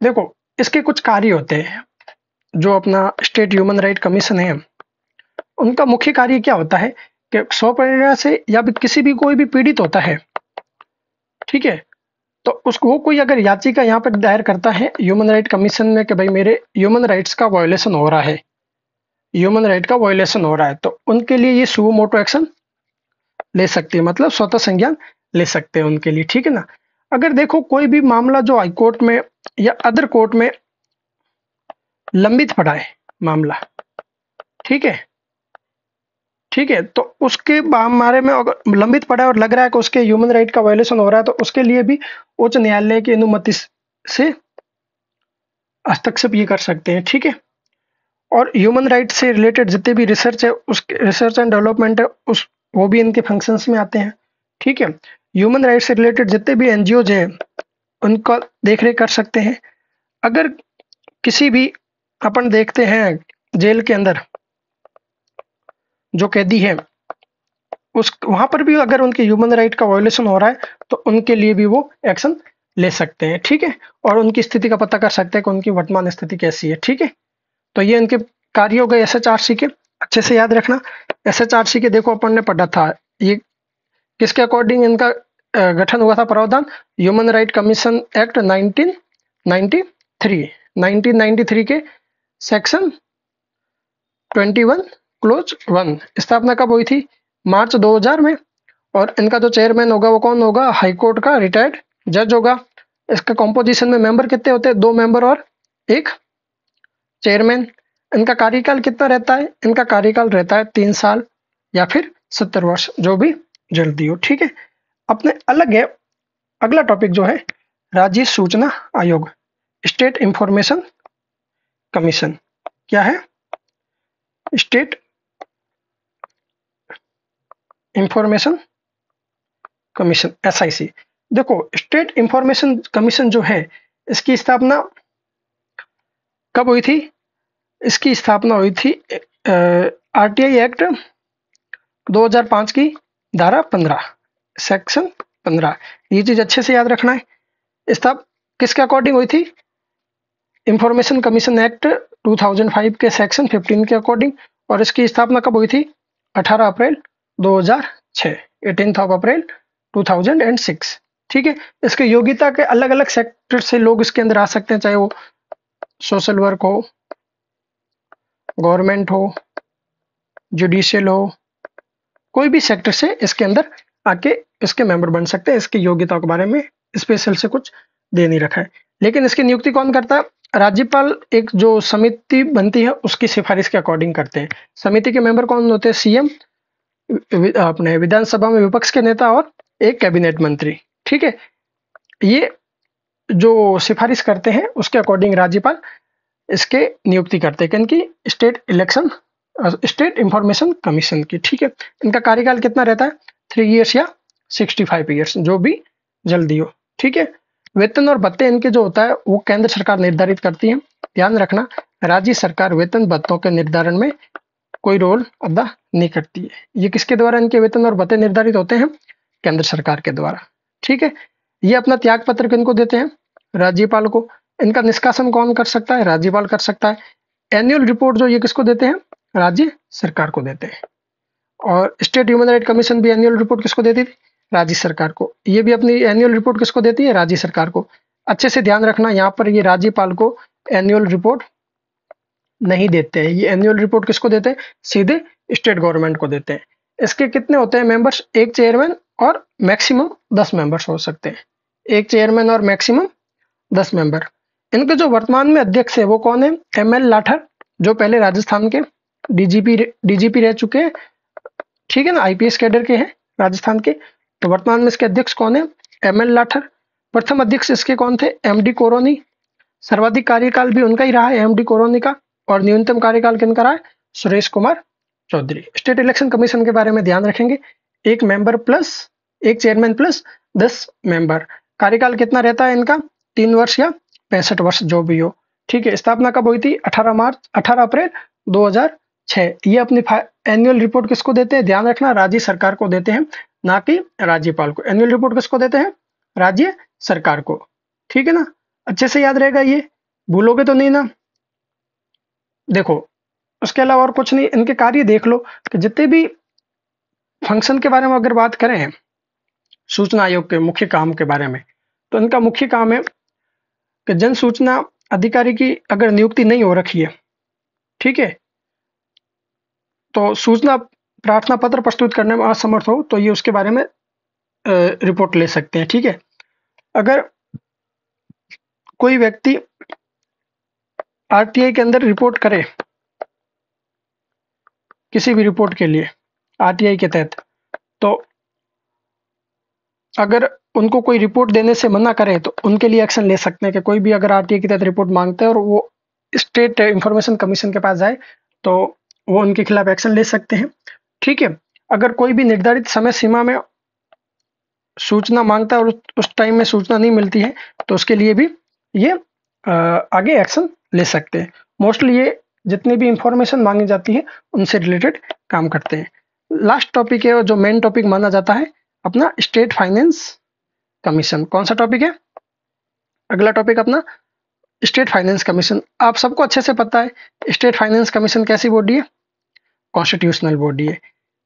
देखो, इसके कुछ कार्य होते हैं, जो अपना स्टेट ह्यूमन राइट कमीशन है, उनका मुख्य कार्य क्या होता है कि स्वप्रेरणा से या भी किसी भी कोई भी पीड़ित होता है, ठीक है, तो उसको वो कोई अगर याचिका यहाँ पर दायर करता है ह्यूमन राइट कमीशन में कि भाई मेरे ह्यूमन राइट्स का वायोलेशन हो रहा है, ह्यूमन राइट का वायोलेशन हो रहा है, तो उनके लिए ये सुओ मोटो एक्शन ले सकते हैं, मतलब स्वतः संज्ञान ले सकते हैं उनके लिए, ठीक है ना। अगर देखो कोई भी मामला जो हाईकोर्ट में या अदर कोर्ट में लंबित पड़ा है मामला, ठीक है, ठीक है, तो उसके बारे में अगर लंबित पड़ा है और लग रहा है कि उसके ह्यूमन राइट का वायोलेशन हो रहा है, तो उसके लिए भी उच्च न्यायालय की अनुमति से हस्तक्षेप ये कर सकते हैं, ठीक है। और ह्यूमन राइट से रिलेटेड जितने भी रिसर्च है, उसके रिसर्च एंड डेवलपमेंट है, उस वो भी इनके फंक्शंस में आते हैं, ठीक है। ह्यूमन राइट से रिलेटेड जितने भी एनजीओज हैं उनका देखरेख कर सकते हैं। अगर किसी भी अपन देखते हैं जेल के अंदर जो कैदी है, उस वहां पर भी अगर उनके ह्यूमन राइट का वायोलेशन हो रहा है तो उनके लिए भी वो एक्शन ले सकते हैं, ठीक है। और उनकी स्थिति का पता कर सकते हैं कि उनकी वर्तमान स्थिति कैसी है, ठीक है। तो ये इनके कार्य हो गए एसएचआरसी के, अच्छे से याद रखना। एसएचआरसी के देखो अपन ने पढ़ा था, ये किसके अकॉर्डिंग इनका गठन हुआ था? प्रावधान ह्यूमन राइट कमीशन एक्ट 1993 1993 के सेक्शन 21 क्लोज 1 स्थापना कब हुई थी? मार्च 2000 में। और इनका जो चेयरमैन होगा वो कौन होगा? हाई कोर्ट का रिटायर्ड जज होगा। इसका कॉम्पोजिशन में मेंबर कितने होते हैं? 2 मेंबर और 1 चेयरमैन। इनका कार्यकाल कितना रहता है? इनका कार्यकाल रहता है 3 साल या फिर 70 वर्ष, जो भी जल्दी हो। ठीक है, अपने अलग है। अगला टॉपिक जो है राज्य सूचना आयोग, स्टेट इंफॉर्मेशन कमीशन। क्या है? State information commission, SIC। देखो, स्टेट इंफॉर्मेशन कमीशन जो है इसकी स्थापना कब हुई थी? इसकी स्थापना हुई थी RTI एक्ट 2005 की धारा 15 सेक्शन 15। ये चीज अच्छे से याद रखना है। किसके अकॉर्डिंग हुई थी? इंफॉर्मेशन कमीशन एक्ट 2005 के सेक्शन 15 के अकॉर्डिंग। और इसकी स्थापना कब हुई थी? 18 अप्रैल 2006, 18 अप्रैल 2006। ठीक है, इसके योग्यता के अलग अलग सेक्टर से लोग इसके अंदर आ सकते हैं, चाहे वो सोशल वर्क हो, गवर्नमेंट हो, जुडिशियल हो, कोई भी सेक्टर से इसके अंदर आके इसके मेंबर बन सकते हैं। इसकी योग्यता के बारे में स्पेशल से कुछ दे नहीं रखा है। लेकिन इसकी नियुक्ति कौन करता है? राज्यपाल एक जो समिति बनती है उसकी सिफारिश के अकॉर्डिंग करते हैं। समिति के मेंबर कौन होते हैं? CM, अपने विधानसभा में विपक्ष के नेता और एक कैबिनेट मंत्री। ठीक है, ये जो सिफारिश करते हैं उसके अकॉर्डिंग राज्यपाल इसके नियुक्ति करते हैं। इनकी स्टेट इंफॉर्मेशन कमीशन की। ठीक है, इनका कार्यकाल कितना रहता है? 3 इयर्स या 65 इयर्स, जो भी जल्दी हो। ठीक है, वेतन और भत्ते इनके जो होता है वो केंद्र सरकार निर्धारित करती है। ध्यान रखना, राज्य सरकार वेतन भत्तों के निर्धारण में कोई रोल अदा नहीं करती है। ये किसके द्वारा इनके वेतन और भत्ते निर्धारित होते हैं? केंद्र सरकार के द्वारा। ठीक है, ये अपना त्याग पत्र किनको देते हैं? राज्यपाल को। इनका निष्कासन कौन कर सकता है? राज्यपाल कर सकता है। एनुअल रिपोर्ट जो ये किसको देते हैं? राज्य सरकार को देते हैं। और स्टेट ह्यूमन राइट कमीशन भी एनुअल रिपोर्ट किसको देती थी? राज्य सरकार को। ये भी अपनी एनुअल रिपोर्ट किसको देती है? राज्य सरकार को। अच्छे से ध्यान रखना, यहाँ पर ये राज्यपाल को एनुअल रिपोर्ट नहीं देते हैं। ये एनुअल रिपोर्ट किसको देते हैं? सीधे स्टेट गवर्नमेंट को देते हैं। इसके कितने होते हैं मेंबर्स? एक चेयरमैन और मैक्सिमम 10 मेंबर्स हो सकते हैं। एक चेयरमैन और मैक्सिमम 10 मेंबर। इनके जो वर्तमान में अध्यक्ष है वो कौन है? ML लाठर, जो पहले राजस्थान के डीजीपी रह चुके हैं। ठीक है ना, IPS कैडर के हैं राजस्थान के। तो वर्तमान में इसके अध्यक्ष कौन है? ML लाठर। प्रथम अध्यक्ष इसके कौन थे? MD कोरोनी। सर्वाधिक कार्यकाल भी उनका ही रहा है, MD कोरोनी का। और न्यूनतम कार्यकाल किनका रहा है? Suresh Kumar Chaudhary. State election commission के बारे में ध्यान रखेंगे, एक चेयरमैन प्लस 10 मेंबर। कार्यकाल कितना रहता है इनका? 3 वर्ष या 65 वर्ष, जो भी हो। ठीक है, स्थापना कब हुई थी? 18 अप्रैल 2006। ये अपनी एनुअल रिपोर्ट किसको देते हैं? ध्यान रखना, राज्य सरकार को देते हैं, ना कि राज्यपाल को। एनुअल रिपोर्ट किसको देते हैं? राज्य सरकार को। ठीक है ना, अच्छे से याद रहेगा, ये भूलोगे तो नहीं ना। देखो, उसके अलावा और कुछ नहीं, इनके कार्य देख लो कि जितने भी फंक्शन के बारे में अगर बात करें सूचना आयोग के मुख्य काम के बारे में, तो इनका मुख्य काम है कि जन सूचना अधिकारी की अगर नियुक्ति नहीं हो रखी है, ठीक है, तो सूचना प्रार्थना पत्र प्रस्तुत करने में असमर्थ हो तो ये उसके बारे में रिपोर्ट ले सकते हैं। ठीक है, अगर कोई व्यक्ति RTI के अंदर रिपोर्ट करे किसी भी रिपोर्ट के लिए RTI के तहत, तो अगर उनको कोई रिपोर्ट देने से मना करे तो उनके लिए एक्शन ले सकते हैं कि कोई भी अगर RTI के तहत रिपोर्ट मांगते हैं और वो स्टेट इंफॉर्मेशन कमीशन के पास जाए तो वो उनके खिलाफ एक्शन ले सकते हैं। ठीक है, अगर कोई भी निर्धारित समय सीमा में सूचना मांगता है और उस टाइम में सूचना नहीं मिलती है तो उसके लिए भी ये आगे एक्शन ले सकते हैं। मोस्टली ये जितनी भी इंफॉर्मेशन मांगी जाती है उनसे रिलेटेड काम करते हैं। लास्ट टॉपिक है जो मेन टॉपिक माना जाता है अपना स्टेट फाइनेंस कमीशन। कौन सा टॉपिक है? अगला टॉपिक अपना स्टेट फाइनेंस कमीशन। आप सबको अच्छे से पता है स्टेट फाइनेंस कमीशन कैसी बॉडी है? कॉन्स्टिट्यूशनल बॉडी है।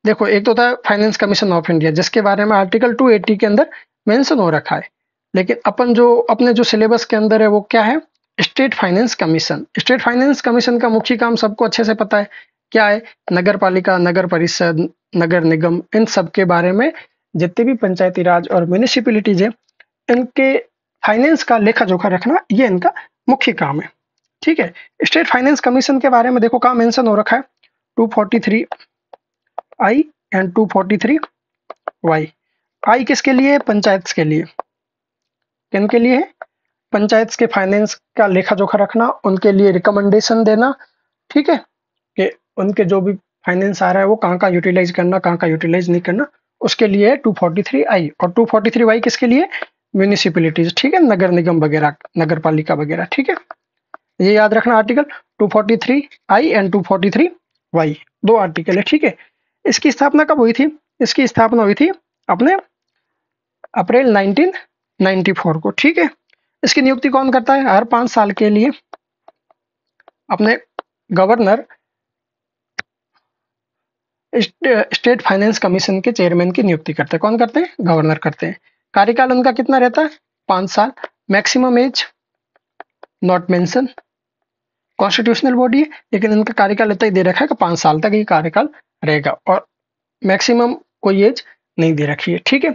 देखो, एक तो होता है फाइनेंस कमीशन ऑफ इंडिया जिसके बारे में आर्टिकल 280 के अंदर मेंशन हो रखा है। लेकिन अपन जो अपने जो सिलेबस के अंदर है वो क्या है, state finance commission. State finance commission का मुख्य काम सबको अच्छे से पता है, क्या है, नगर पालिका, नगर परिषद, नगर निगम, इन सब के बारे में जितने भी पंचायती राज और म्यूनिसिपैलिटीज है इनके फाइनेंस का लेखा जोखा रखना, ये इनका मुख्य काम है। ठीक है, स्टेट फाइनेंस कमीशन के बारे में देखो कहाँ मेंशन हो रखा है, 243 आई एंड 243 वाई। आई किसके लिए, पंचायत के लिए। किन के लिए है, पंचायत के फाइनेंस का लेखा जोखा रखना, उनके लिए रिकमेंडेशन देना। ठीक है, कि उनके जो भी फाइनेंस आ रहा है वो कहाँ कहाँ यूटिलाइज करना, कहाँ कहाँ यूटिलाइज नहीं करना, उसके लिए 243 आई। और 243 वाई किसके लिए, म्यूनिसिपैलिटीज। ठीक है, नगर निगम वगैरह, नगर पालिका वगैरह। ठीक है, ये याद रखना आर्टिकल 243 आई एंड 243 वाई, दो आर्टिकल है। ठीक है, इसकी स्थापना कब हुई थी, इसकी स्थापना हुई थी अपने अप्रैल 1994 को। ठीक है, इसकी नियुक्ति कौन करता है, हर 5 साल के लिए अपने गवर्नर स्टेट फाइनेंस कमीशन के चेयरमैन की नियुक्ति करते हैं। कौन करते हैं, गवर्नर करते हैं। कार्यकाल उनका कितना रहता है, 5 साल। Maximum age not mention, constitutional body है लेकिन इनका कार्यकाल इतना ही दे रखा है कि 5 साल तक ये कार्यकाल रहेगा, और मैक्सिमम कोई एज नहीं दे रखी है। ठीक है,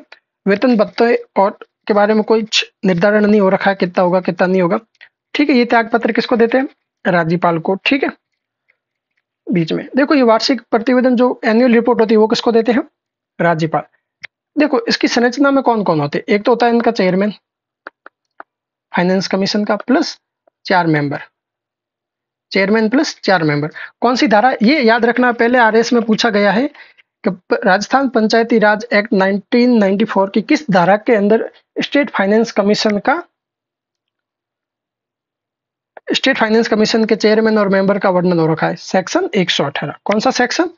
वेतन भत्ते और के बारे में कोई निर्धारण नहीं हो रखा है, कितना होगा कितना नहीं होगा। ठीक है, ये त्याग पत्र किसको देते हैं, राज्यपाल को। ठीक है, बीच में देखो ये वार्षिक प्रतिवेदन जो एनुअल रिपोर्ट होती है वो किसको देते हैं, राज्यपाल। देखो इसकी संरचना में कौन कौन होते हैं, एक तो होता है इनका चेयरमैन फाइनेंस कमीशन का, plus 4 member, chairman plus 4 member. कौन सी धारा, ये याद रखना, पहले आरएस में पूछा गया है कि राजस्थान पंचायती राज एक्ट 1994 की किस धारा के अंदर स्टेट फाइनेंस कमीशन के चेयरमैन और मेंबर का वर्णन हो रखा है, सेक्शन 118। कौन सा सेक्शन,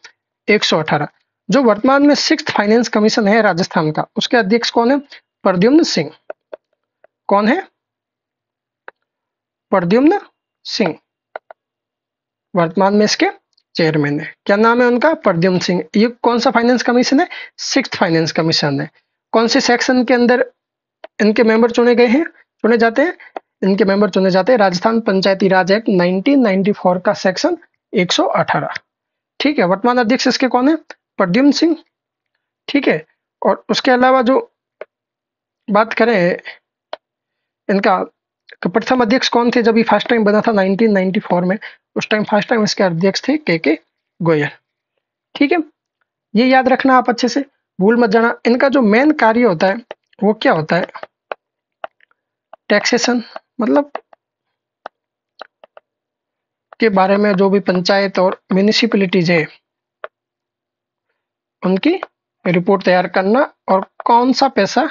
118। जो वर्तमान में 6th फाइनेंस कमीशन है राजस्थान का, उसके अध्यक्ष कौन है, प्रद्युम्न सिंह। कौन है, प्रद्युम्न सिंह वर्तमान में इसके चेयरमैन है। क्या नाम है उनका, प्रद्युम्न सिंह। ये कौन सा फाइनेंस कमीशन है, 6th फाइनेंस कमीशन है। कौन से सेक्शन के अंदर इनके मेंबर चुने गए हैं, चुने जाते हैं, इनके मेंबर चुने जाते हैं राजस्थान पंचायती राज एक्ट 1994 का सेक्शन 118। ठीक है, वर्तमान अध्यक्ष इसके कौन है, प्रद्युम्न सिंह। ठीक है, और उसके अलावा जो बात करें इनका, प्रथम अध्यक्ष कौन थे जब ये फर्स्ट टाइम बना था 1994 में, उस टाइम फर्स्ट टाइम इसके अध्यक्ष थे के गोयल। ठीक है, ये याद रखना आप अच्छे से, भूल मत जाना। इनका जो मेन कार्य होता है वो क्या होता है, टैक्सेशन, मतलब के बारे में जो भी पंचायत और म्यूनिसिपैलिटीज है उनकी रिपोर्ट तैयार करना, और कौन सा पैसा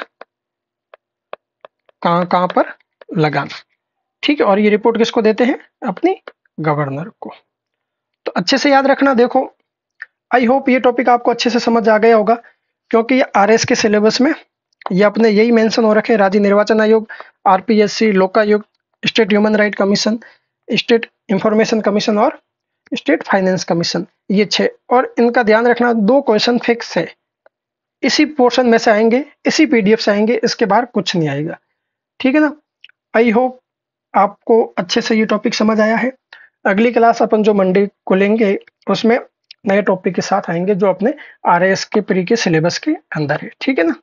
कहां कहां पर लगाना। ठीक है, और ये रिपोर्ट किसको देते हैं, अपनी गवर्नर को। तो अच्छे से याद रखना। देखो आई होप ये टॉपिक आपको अच्छे से समझ आ गया होगा, क्योंकि ये आरएस के सिलेबस में ये अपने यही मेंशन हो रखे, राज्य निर्वाचन आयोग, RPSC, Lokayukta, state human right commission, state information commission और स्टेट फाइनेंस कमीशन, ये 6। और इनका ध्यान रखना 2 क्वेश्चन फिक्स है, इसी पोर्शन में से आएंगे, इसी पीडीएफ से आएंगे, इसके बाहर कुछ नहीं आएगा। ठीक है ना, आई होप आपको अच्छे से ये टॉपिक समझ आया है। अगली क्लास अपन जो मंडे को लेंगे उसमें नए टॉपिक के साथ आएंगे जो अपने आरएएस के प्री के सिलेबस के अंदर है। ठीक है ना।